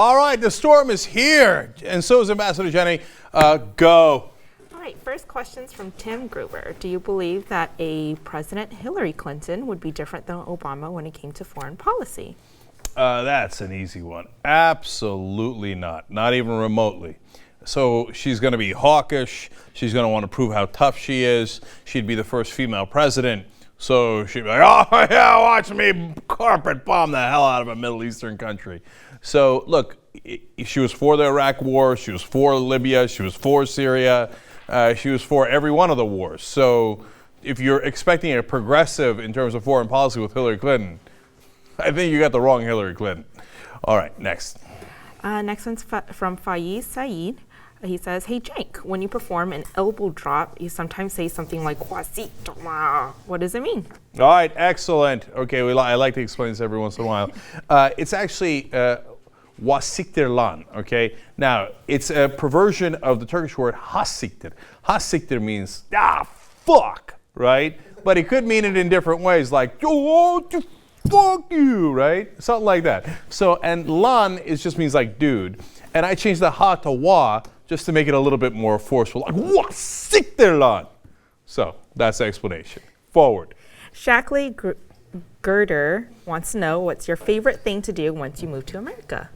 All right, the storm is here, and so is Ambassador Jenny. Go. All right, first question's from Tim Gruber. Do you believe that a President Hillary Clinton would be different than Obama when it came to foreign policy? That's an easy one. Absolutely not. Not even remotely. So she's going to be hawkish. She's going to want to prove how tough she is. She'd be the first female president. So she'd be like, oh, yeah, watch me carpet bomb the hell out of a Middle Eastern country. So, look, she was for the Iraq war. She was for Libya. She was for Syria. She was for every one of the wars. So if you're expecting a progressive in terms of foreign policy with Hillary Clinton, I think you got the wrong Hillary Clinton. All right, next. Next one's from Faiz Saeed. He says, hey, Cenk, when you perform an elbow drop, you sometimes say something like, "Quasitoma." What does it mean? All right, excellent. Okay, I like to explain this every once in a while. It's actually wasiktirlan, okay? Now, it's a perversion of the Turkish word hasiktir. Hasiktir means, fuck, right? But it could mean it in different ways, like, fuck you, right? Something like that. So, and lan just means like dude. And I changed the ha to wa just to make it a little bit more forceful, like wasiktirlan. So, that's the explanation. Forward. Shackley Girder wants to know, what's your favorite thing to do once you move to America?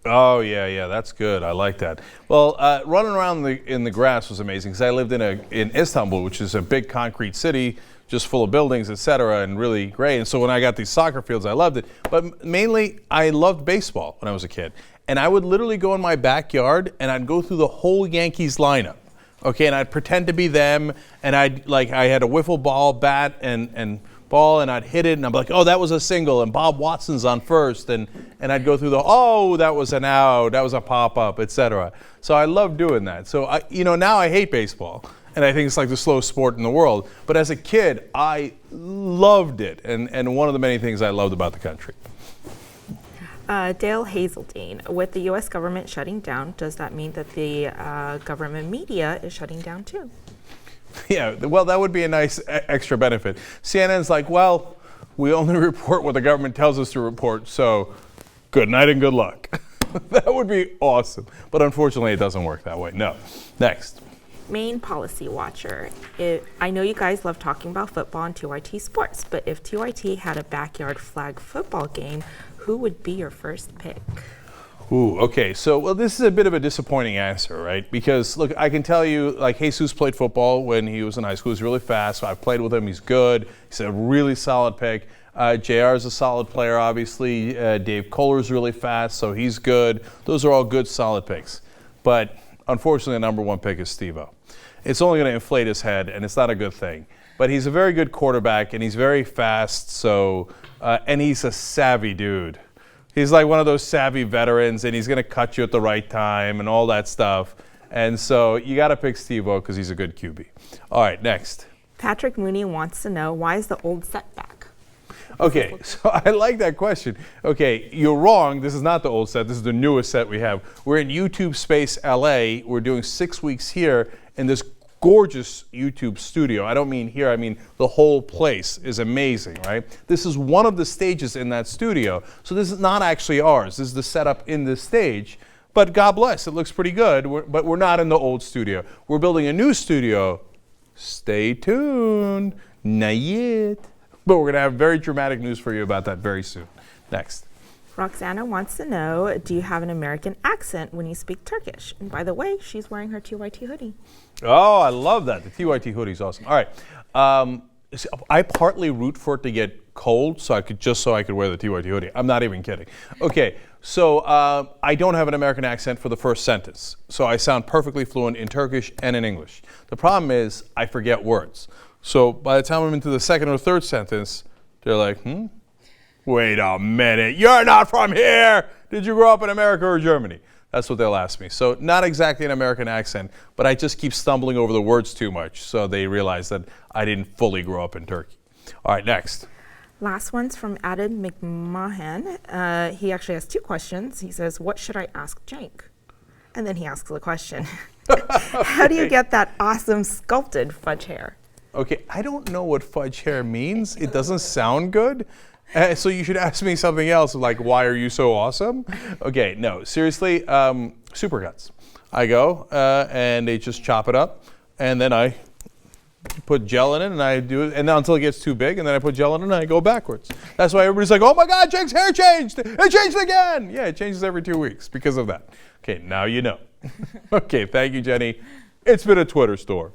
Oh, yeah, that's good. I like that. Well, running around in the grass was amazing because I lived in Istanbul, which is a big concrete city, just full of buildings, etc., and really great. And so when I got these soccer fields, I loved it. But mainly, I loved baseball when I was a kid. And I would literally go in my backyard and I'd go through the whole Yankees lineup. Okay, and I'd pretend to be them, and I had a wiffle ball bat and ball, and I'd hit it, and I'd be like, oh, that was a single, and Bob Watson's on first, and I'd go through that was an out, that was a pop-up, etc. So I love doing that. So now I hate baseball, and I think it's like the slowest sport in the world. But as a kid, I loved it, and one of the many things I loved about the country. Dale Hazeldine, with the U.S. government shutting down, does that mean that the government media is shutting down too? Yeah, well, that would be a nice extra benefit. CNN's like, well, we only report what the government tells us to report, so good night and good luck. That would be awesome. But unfortunately, it doesn't work that way. No. Next. Main Policy Watcher. I know you guys love talking about football and TYT sports, but if TYT had a backyard flag football game, who would be your first pick? Ooh, okay. So, well, this is a bit of a disappointing answer, right? Because, look, I can tell you, like, Jesus played football when he was in high school. He's really fast. So I've played with him. He's good. He's a really solid pick. JR is a solid player, obviously. Dave Kohler's really fast, so he's good. Those are all good, solid picks. But, unfortunately, the number one pick is Steve-O. It's only going to inflate his head, and it's not a good thing. But he's a very good quarterback, and he's very fast, so, and he's a savvy dude. He's like one of those savvy veterans, and he's going to cut you at the right time and all that stuff. And so you got to pick Steve-O because he's a good QB. All right, next. Patrick Mooney wants to know, why is the old set back? Okay, so I like that question. Okay, you're wrong. This is not the old set. This is the newest set we have. We're in YouTube Space LA. We're doing 6 weeks here in this gorgeous YouTube studio. I don't mean here, I mean the whole place is amazing, right? This is one of the stages in that studio. So this is not actually ours. This is the setup in this stage. But God bless, it looks pretty good, but we're not in the old studio. We're building a new studio. Stay tuned. Not yet. But we're going to have very dramatic news for you about that very soon. Next. Roxana wants to know, do you have an American accent when you speak Turkish? And by the way, she's wearing her TYT hoodie. Oh, I love that. The TYT hoodie is awesome. All right. I partly root for it to get cold so I could wear the TYT hoodie. I'm not even kidding. Okay, so I don't have an American accent for the first sentence. So I sound perfectly fluent in Turkish and in English. The problem is I forget words. So by the time I'm into the second or third sentence, they're like, wait a minute, you're not from here. Did you grow up in America or Germany? That's what they'll ask me. So not exactly an American accent, but I just keep stumbling over the words too much, so they realize that I didn't fully grow up in Turkey. All right, next. Last one's from Adam McMahon. He actually has two questions. He says, what should I ask Cenk? And then he asks the question, how do you get that awesome sculpted fudge hair? Okay, I don't know what fudge hair means. It doesn't sound good. So you should ask me something else, like, why are you so awesome? Okay, no, seriously, supercuts. I go and they just chop it up, and then I put gel in it, and I do it, and until it gets too big, and then I put gel in it, and I go backwards. That's why everybody's like, oh my God, Cenk's hair changed! It changed again! Yeah, it changes every 2 weeks because of that. Okay, now you know. Okay, thank you, Jenny. It's been a Twitter store.